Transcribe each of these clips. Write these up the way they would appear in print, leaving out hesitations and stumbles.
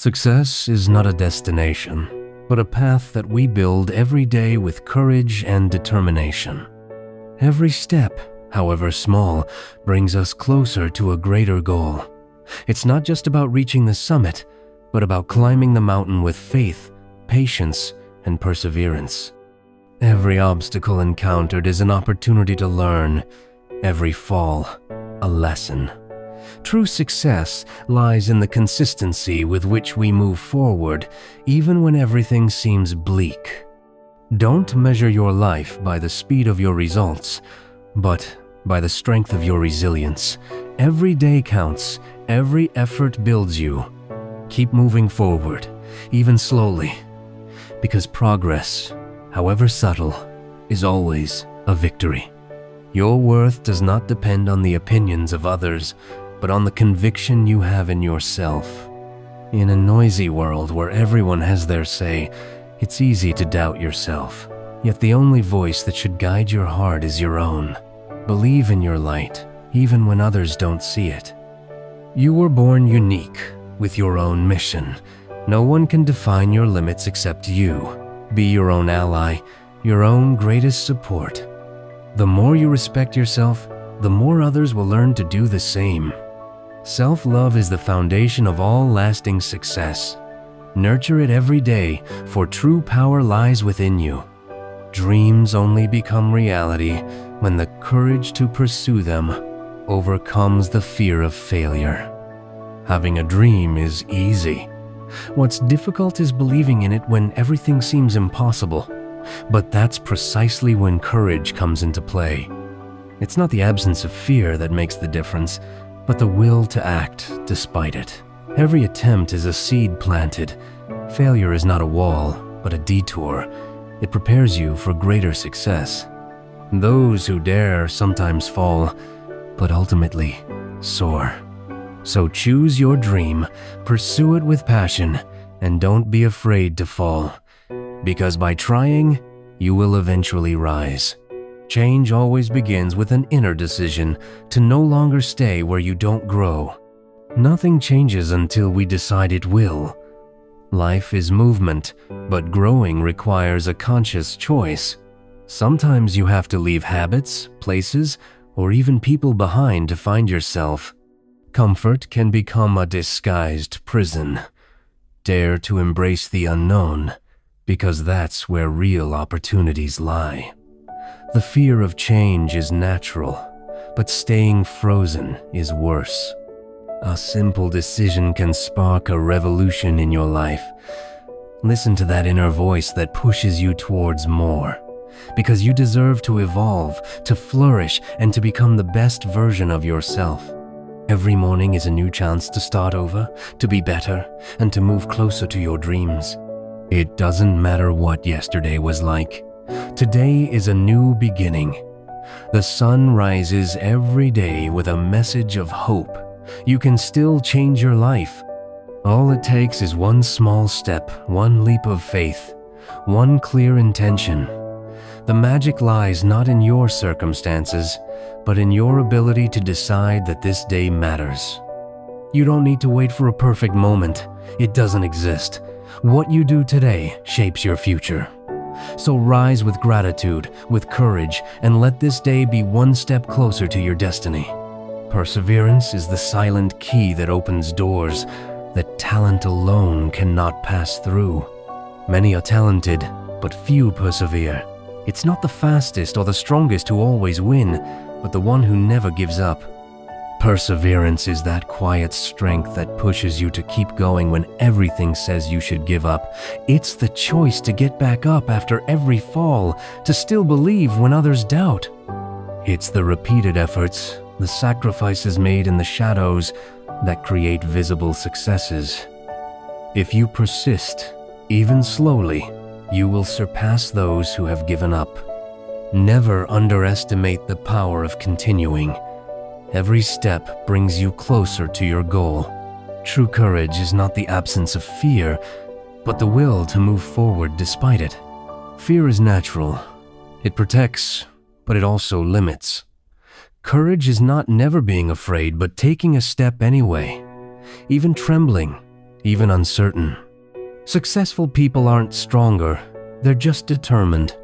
Success is not a destination, but a path that we build every day with courage and determination. Every step, however small, brings us closer to a greater goal. It's not just about reaching the summit, but about climbing the mountain with faith, patience, and perseverance. Every obstacle encountered is an opportunity to learn. Every fall, a lesson. True success lies in the consistency with which we move forward, even when everything seems bleak. Don't measure your life by the speed of your results, but by the strength of your resilience. Every day counts, every effort builds you. Keep moving forward, even slowly, because progress, however subtle, is always a victory. Your worth does not depend on the opinions of others, but on the conviction you have in yourself. In a noisy world where everyone has their say, it's easy to doubt yourself. Yet the only voice that should guide your heart is your own. Believe in your light, even when others don't see it. You were born unique, with your own mission. No one can define your limits except you. Be your own ally, your own greatest support. The more you respect yourself, the more others will learn to do the same. Self-love is the foundation of all lasting success. Nurture it every day, for true power lies within you. Dreams only become reality when the courage to pursue them overcomes the fear of failure. Having a dream is easy. What's difficult is believing in it when everything seems impossible. But that's precisely when courage comes into play. It's not the absence of fear that makes the difference, but the will to act despite it. Every attempt is a seed planted. Failure is not a wall, but a detour. It prepares you for greater success. Those who dare sometimes fall, but ultimately soar. So choose your dream, pursue it with passion, and don't be afraid to fall. Because by trying, you will eventually rise. Change always begins with an inner decision to no longer stay where you don't grow. Nothing changes until we decide it will. Life is movement, but growing requires a conscious choice. Sometimes you have to leave habits, places, or even people behind to find yourself. Comfort can become a disguised prison. Dare to embrace the unknown, because that's where real opportunities lie. The fear of change is natural, but staying frozen is worse. A simple decision can spark a revolution in your life. Listen to that inner voice that pushes you towards more, because you deserve to evolve, to flourish, and to become the best version of yourself. Every morning is a new chance to start over, to be better, and to move closer to your dreams. It doesn't matter what yesterday was like. Today is a new beginning. The sun rises every day with a message of hope. You can still change your life. All it takes is one small step, one leap of faith, one clear intention. The magic lies not in your circumstances, but in your ability to decide that this day matters. You don't need to wait for a perfect moment. It doesn't exist. What you do today shapes your future. So rise with gratitude, with courage, and let this day be one step closer to your destiny. Perseverance is the silent key that opens doors that talent alone cannot pass through. Many are talented, but few persevere. It's not the fastest or the strongest who always win, but the one who never gives up. Perseverance is that quiet strength that pushes you to keep going when everything says you should give up. It's the choice to get back up after every fall, to still believe when others doubt. It's the repeated efforts, the sacrifices made in the shadows, that create visible successes. If you persist, even slowly, you will surpass those who have given up. Never underestimate the power of continuing. Every step brings you closer to your goal. True courage is not the absence of fear, but the will to move forward despite it. Fear is natural. It protects, but it also limits. Courage is not never being afraid, but taking a step anyway. Even trembling, even uncertain. Successful people aren't stronger, they're just determined.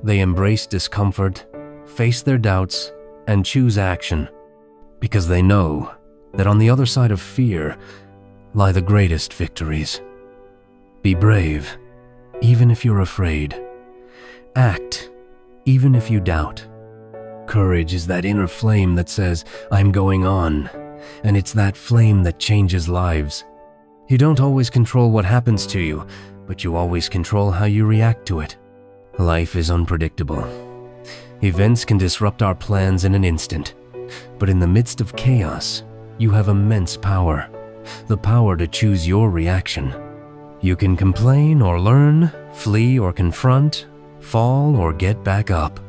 They embrace discomfort, face their doubts, and choose action, because they know that on the other side of fear lie the greatest victories. Be brave, even if you're afraid. Act, even if you doubt. Courage is that inner flame that says, "I'm going on," and it's that flame that changes lives. You don't always control what happens to you, but you always control how you react to it. Life is unpredictable. Events can disrupt our plans in an instant, but in the midst of chaos, you have immense power, the power to choose your reaction. You can complain or learn, flee or confront, fall or get back up.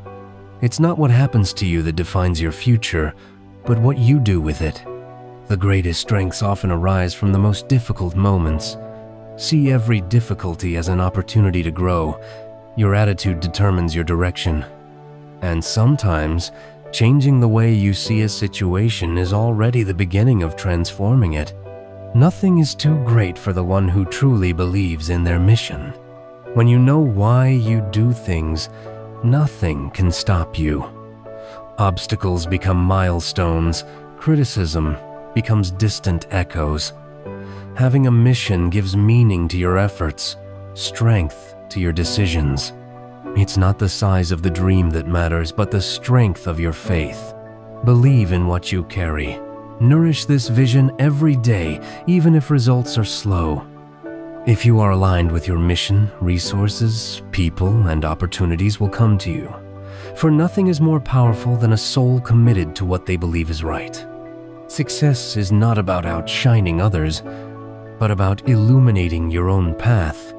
It's not what happens to you that defines your future, but what you do with it. The greatest strengths often arise from the most difficult moments. See every difficulty as an opportunity to grow. Your attitude determines your direction. And sometimes, changing the way you see a situation is already the beginning of transforming it. Nothing is too great for the one who truly believes in their mission. When you know why you do things, nothing can stop you. Obstacles become milestones, criticism becomes distant echoes. Having a mission gives meaning to your efforts, strength to your decisions. It's not the size of the dream that matters, but the strength of your faith. Believe in what you carry. Nourish this vision every day, even if results are slow. If you are aligned with your mission, resources, people, and opportunities will come to you. For nothing is more powerful than a soul committed to what they believe is right. Success is not about outshining others, but about illuminating your own path.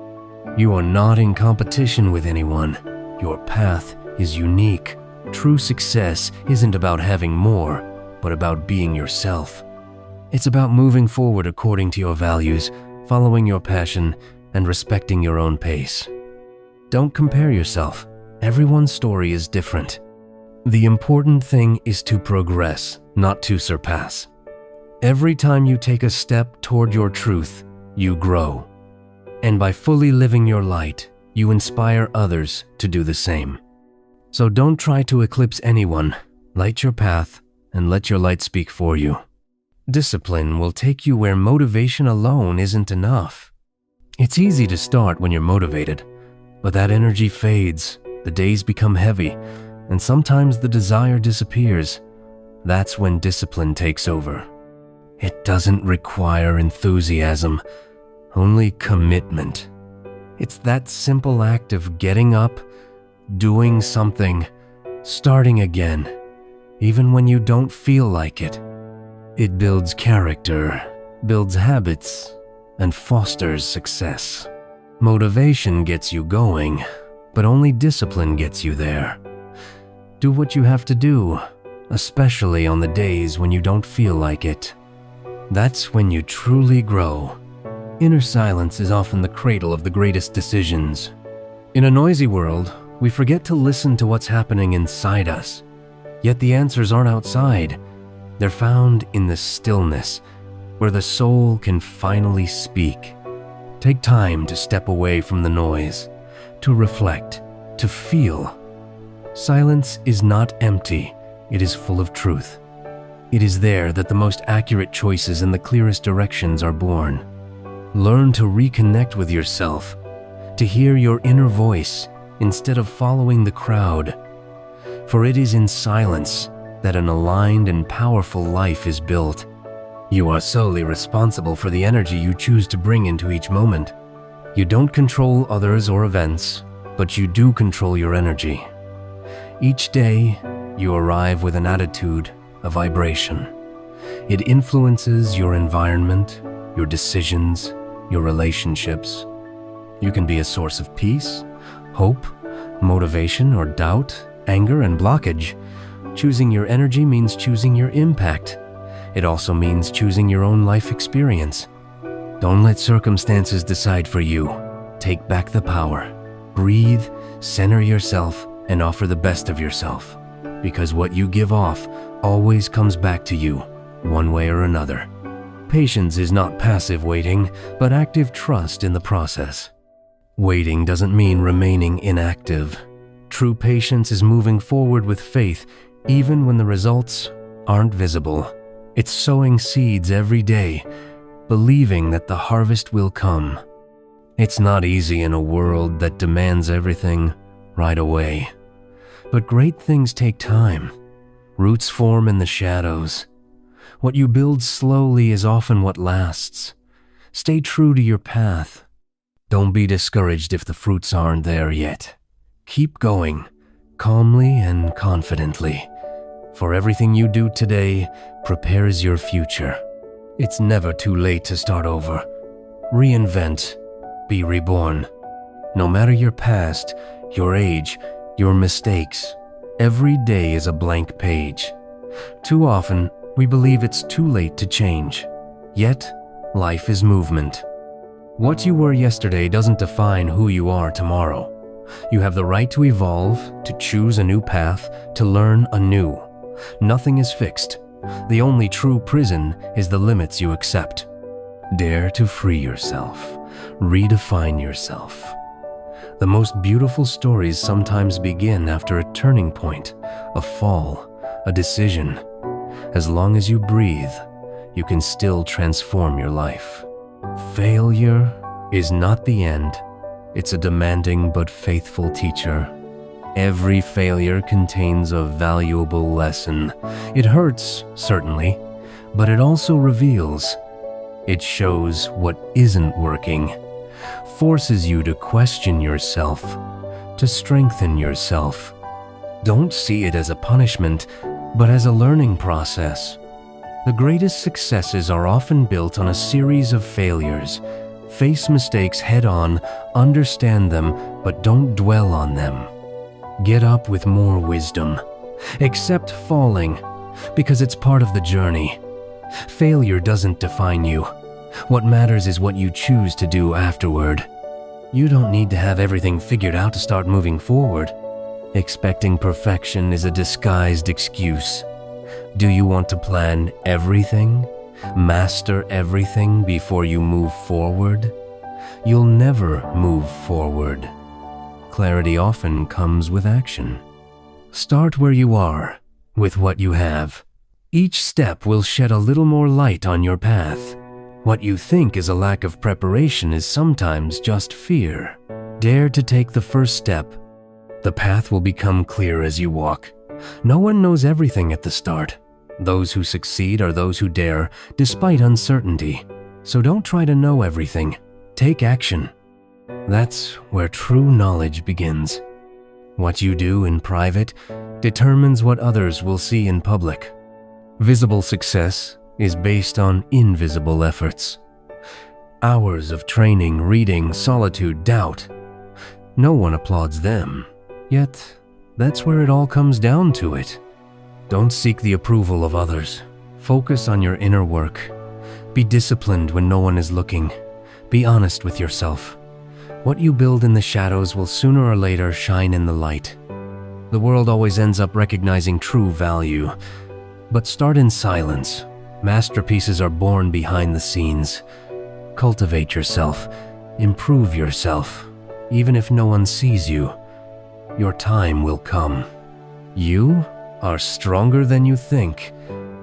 You are not in competition with anyone. Your path is unique. True success isn't about having more, but about being yourself. It's about moving forward according to your values, following your passion, and respecting your own pace. Don't compare yourself. Everyone's story is different. The important thing is to progress, not to surpass. Every time you take a step toward your truth, you grow. And by fully living your light, you inspire others to do the same. So don't try to eclipse anyone. Light your path and let your light speak for you. Discipline will take you where motivation alone isn't enough. It's easy to start when you're motivated, but that energy fades, the days become heavy, and sometimes the desire disappears. That's when discipline takes over. It doesn't require enthusiasm, only commitment. It's that simple act of getting up, doing something, starting again, even when you don't feel like it. It builds character, builds habits, and fosters success. Motivation gets you going, but only discipline gets you there. Do what you have to do, especially on the days when you don't feel like it. That's when you truly grow. Inner silence is often the cradle of the greatest decisions. In a noisy world, we forget to listen to what's happening inside us. Yet the answers aren't outside. They're found in the stillness, where the soul can finally speak. Take time to step away from the noise, to reflect, to feel. Silence is not empty, it is full of truth. It is there that the most accurate choices and the clearest directions are born. Learn to reconnect with yourself, to hear your inner voice instead of following the crowd. For it is in silence that an aligned and powerful life is built. You are solely responsible for the energy you choose to bring into each moment. You don't control others or events, but you do control your energy. Each day, you arrive with an attitude, a vibration. It influences your environment, your decisions, your relationships. You can be a source of peace, hope, motivation, or doubt, anger, and blockage. Choosing your energy means choosing your impact. It also means choosing your own life experience. Don't let circumstances decide for you. Take back the power. Breathe, center yourself, and offer the best of yourself. Because what you give off always comes back to you, one way or another. Patience is not passive waiting, but active trust in the process. Waiting doesn't mean remaining inactive. True patience is moving forward with faith, even when the results aren't visible. It's sowing seeds every day, believing that the harvest will come. It's not easy in a world that demands everything right away. But great things take time. Roots form in the shadows. What you build slowly is often what lasts. Stay true to your path. Don't be discouraged if the fruits aren't there yet. Keep going, calmly and confidently. For everything you do today prepares your future. It's never too late to start over. Reinvent, be reborn. No matter your past, your age, your mistakes, every day is a blank page. Too often, we believe it's too late to change. Yet, life is movement. What you were yesterday doesn't define who you are tomorrow. You have the right to evolve, to choose a new path, to learn anew. Nothing is fixed. The only true prison is the limits you accept. Dare to free yourself. Redefine yourself. The most beautiful stories sometimes begin after a turning point, a fall, a decision. As long as you breathe, you can still transform your life. Failure is not the end. It's a demanding but faithful teacher. Every failure contains a valuable lesson. It hurts, certainly, but it also reveals. It shows what isn't working, forces you to question yourself, to strengthen yourself. Don't see it as a punishment, but as a learning process. The greatest successes are often built on a series of failures. Face mistakes head on, understand them, but don't dwell on them. Get up with more wisdom. Accept falling, because it's part of the journey. Failure doesn't define you. What matters is what you choose to do afterward. You don't need to have everything figured out to start moving forward. Expecting perfection is a disguised excuse. Do you want to plan everything? Master everything before you move forward? You'll never move forward. Clarity often comes with action. Start where you are, with what you have. Each step will shed a little more light on your path. What you think is a lack of preparation is sometimes just fear. Dare to take the first step. The path will become clear as you walk. No one knows everything at the start. Those who succeed are those who dare, despite uncertainty. So don't try to know everything. Take action. That's where true knowledge begins. What you do in private determines what others will see in public. Visible success is based on invisible efforts. Hours of training, reading, solitude, doubt. No one applauds them. Yet, that's where it all comes down to it. Don't seek the approval of others. Focus on your inner work. Be disciplined when no one is looking. Be honest with yourself. What you build in the shadows will sooner or later shine in the light. The world always ends up recognizing true value. But start in silence. Masterpieces are born behind the scenes. Cultivate yourself. Improve yourself. Even if no one sees you, your time will come. You are stronger than you think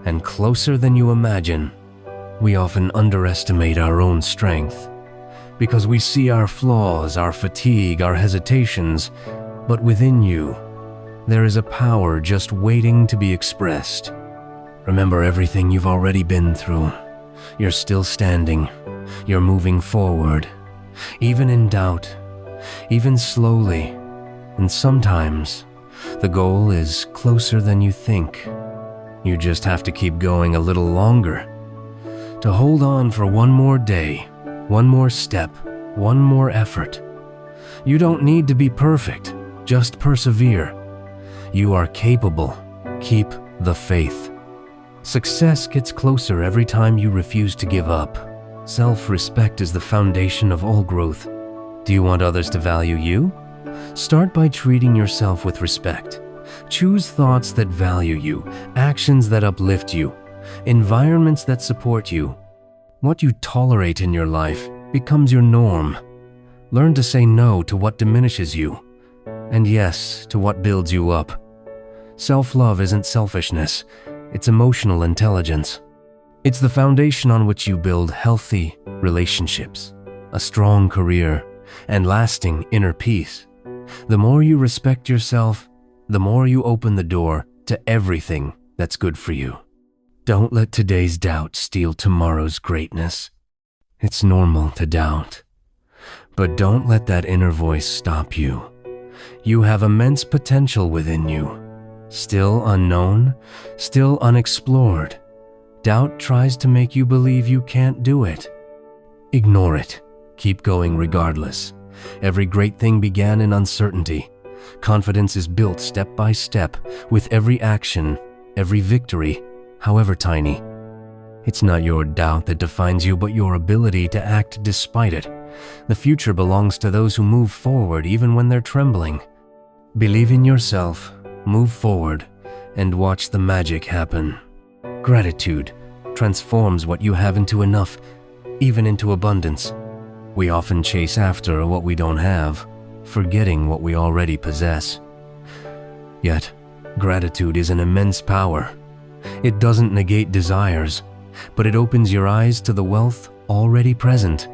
and closer than you imagine. We often underestimate our own strength because we see our flaws, our fatigue, our hesitations, but within you, there is a power just waiting to be expressed. Remember everything you've already been through. You're still standing. You're moving forward, even in doubt, even slowly, and sometimes the goal is closer than you think. You just have to keep going a little longer, to hold on for one more day, one more step, one more effort. You don't need to be perfect, just persevere. You are capable. Keep the faith. Success gets closer every time you refuse to give up. Self-respect is the foundation of all growth. Do you want others to value you? Start by treating yourself with respect. Choose thoughts that value you, actions that uplift you, environments that support you. What you tolerate in your life becomes your norm. Learn to say no to what diminishes you, and yes to what builds you up. Self-love isn't selfishness, it's emotional intelligence. It's the foundation on which you build healthy relationships, a strong career, and lasting inner peace. The more you respect yourself, the more you open the door to everything that's good for you. Don't let today's doubt steal tomorrow's greatness. It's normal to doubt. But don't let that inner voice stop you. You have immense potential within you. Still unknown, still unexplored. Doubt tries to make you believe you can't do it. Ignore it. Keep going regardless. Every great thing began in uncertainty. Confidence is built step by step with every action, every victory, however tiny. It's not your doubt that defines you, but your ability to act despite it. The future belongs to those who move forward even when they're trembling. Believe in yourself, move forward, and watch the magic happen. Gratitude transforms what you have into enough, even into abundance. We often chase after what we don't have, forgetting what we already possess. Yet, gratitude is an immense power. It doesn't negate desires, but it opens your eyes to the wealth already present.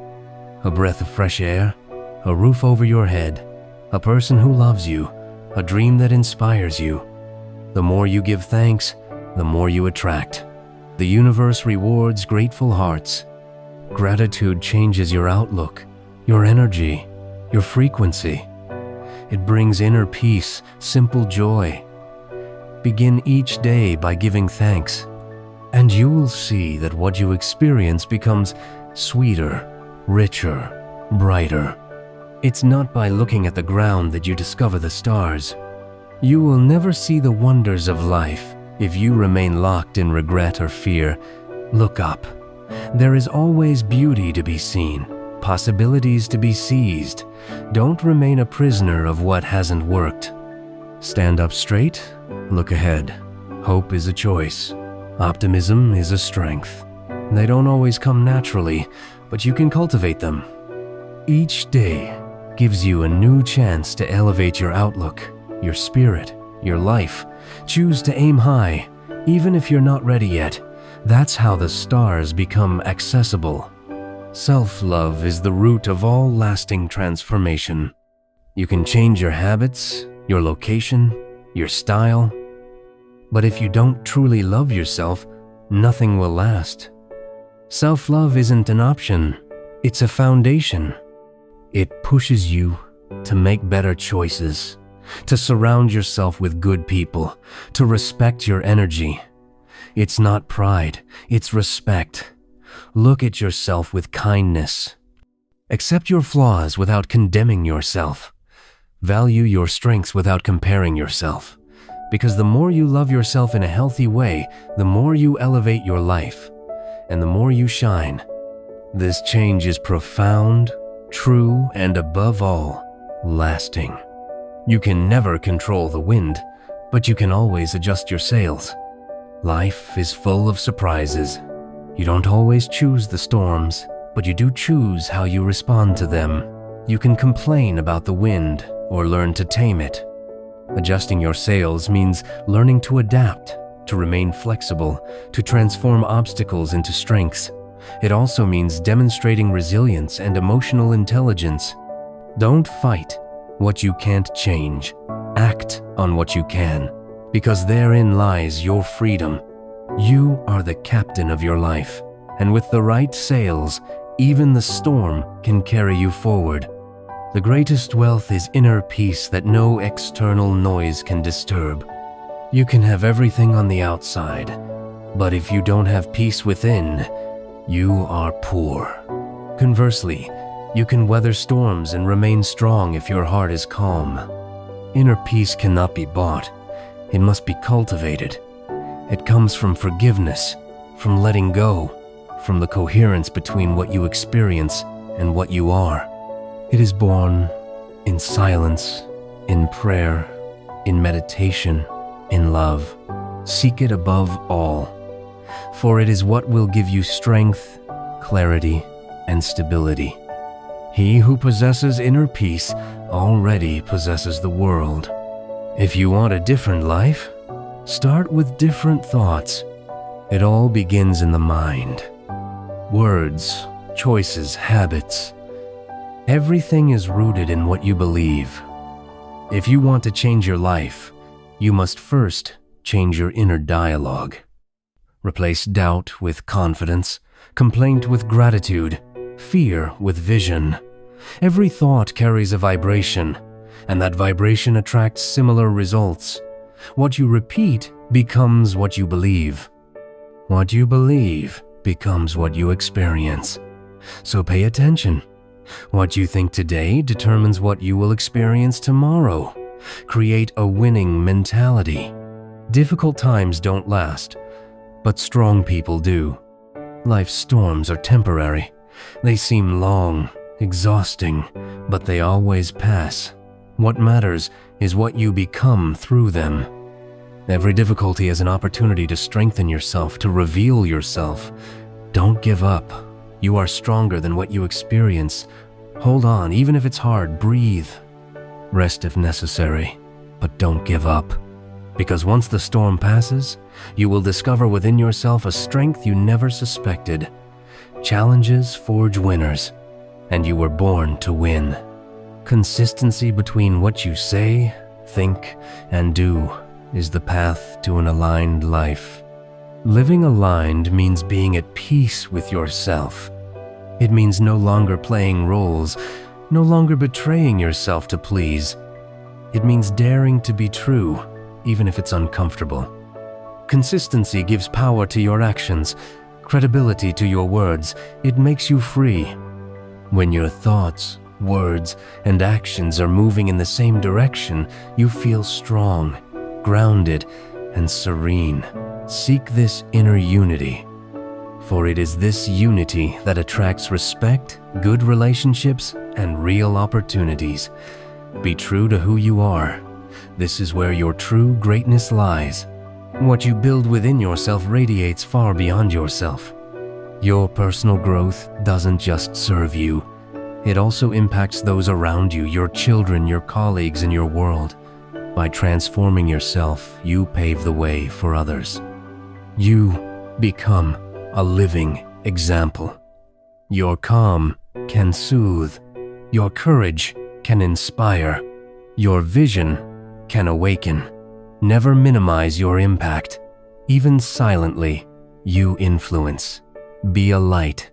A breath of fresh air, a roof over your head, a person who loves you, a dream that inspires you. The more you give thanks, the more you attract. The universe rewards grateful hearts. Gratitude changes your outlook, your energy, your frequency. It brings inner peace, simple joy. Begin each day by giving thanks, and you will see that what you experience becomes sweeter, richer, brighter. It's not by looking at the ground that you discover the stars. You will never see the wonders of life if you remain locked in regret or fear. Look up. There is always beauty to be seen, possibilities to be seized. Don't remain a prisoner of what hasn't worked. Stand up straight, look ahead. Hope is a choice. Optimism is a strength. They don't always come naturally, but you can cultivate them. Each day gives you a new chance to elevate your outlook, your spirit, your life. Choose to aim high, even if you're not ready yet. That's how the stars become accessible. Self-love is the root of all lasting transformation. You can change your habits, your location, your style, but if you don't truly love yourself, nothing will last. Self-love isn't an option, it's a foundation. It pushes you to make better choices, to surround yourself with good people, to respect your energy. It's not pride, it's respect. Look at yourself with kindness. Accept your flaws without condemning yourself. Value your strengths without comparing yourself. Because the more you love yourself in a healthy way, the more you elevate your life, and the more you shine. This change is profound, true, and above all, lasting. You can never control the wind, but you can always adjust your sails. Life is full of surprises. You don't always choose the storms, but you do choose how you respond to them. You can complain about the wind or learn to tame it. Adjusting your sails means learning to adapt, to remain flexible, to transform obstacles into strengths. It also means demonstrating resilience and emotional intelligence. Don't fight what you can't change. Act on what you can, because therein lies your freedom. You are the captain of your life, and with the right sails, even the storm can carry you forward. The greatest wealth is inner peace that no external noise can disturb. You can have everything on the outside, but if you don't have peace within, you are poor. Conversely, you can weather storms and remain strong if your heart is calm. Inner peace cannot be bought. It must be cultivated. It comes from forgiveness, from letting go, from the coherence between what you experience and what you are. It is born in silence, in prayer, in meditation, in love. Seek it above all, for it is what will give you strength, clarity, and stability. He who possesses inner peace already possesses the world. If you want a different life, start with different thoughts. It all begins in the mind. Words, choices, habits. Everything is rooted in what you believe. If you want to change your life, you must first change your inner dialogue. Replace doubt with confidence, complaint with gratitude, fear with vision. Every thought carries a vibration, and that vibration attracts similar results. What you repeat becomes what you believe. What you believe becomes what you experience. So pay attention. What you think today determines what you will experience tomorrow. Create a winning mentality. Difficult times don't last, but strong people do. Life's storms are temporary. They seem long, exhausting, but they always pass. What matters is what you become through them. Every difficulty is an opportunity to strengthen yourself, to reveal yourself. Don't give up. You are stronger than what you experience. Hold on, even if it's hard, breathe. Rest if necessary, but don't give up. Because once the storm passes, you will discover within yourself a strength you never suspected. Challenges forge winners, and you were born to win. Consistency between what you say, think, and do is the path to an aligned life. Living aligned means being at peace with yourself. It means no longer playing roles, no longer betraying yourself to please. It means daring to be true, even if it's uncomfortable. Consistency gives power to your actions, credibility to your words. It makes you free. When your thoughts, words, and actions are moving in the same direction, you feel strong, grounded, and serene. Seek this inner unity, for it is this unity that attracts respect, good relationships, and real opportunities. Be true to who you are. This is where your true greatness lies. What you build within yourself radiates far beyond yourself. Your personal growth doesn't just serve you. It also impacts those around you, your children, your colleagues, and your world. By transforming yourself, you pave the way for others. You become a living example. Your calm can soothe. Your courage can inspire. Your vision can awaken. Never minimize your impact. Even silently, you influence. Be a light.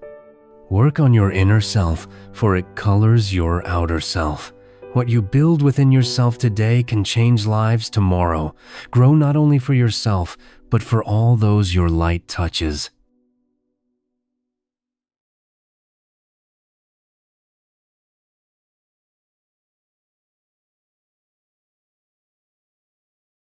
Work on your inner self, for it colors your outer self. What you build within yourself today can change lives tomorrow. Grow not only for yourself, but for all those your light touches.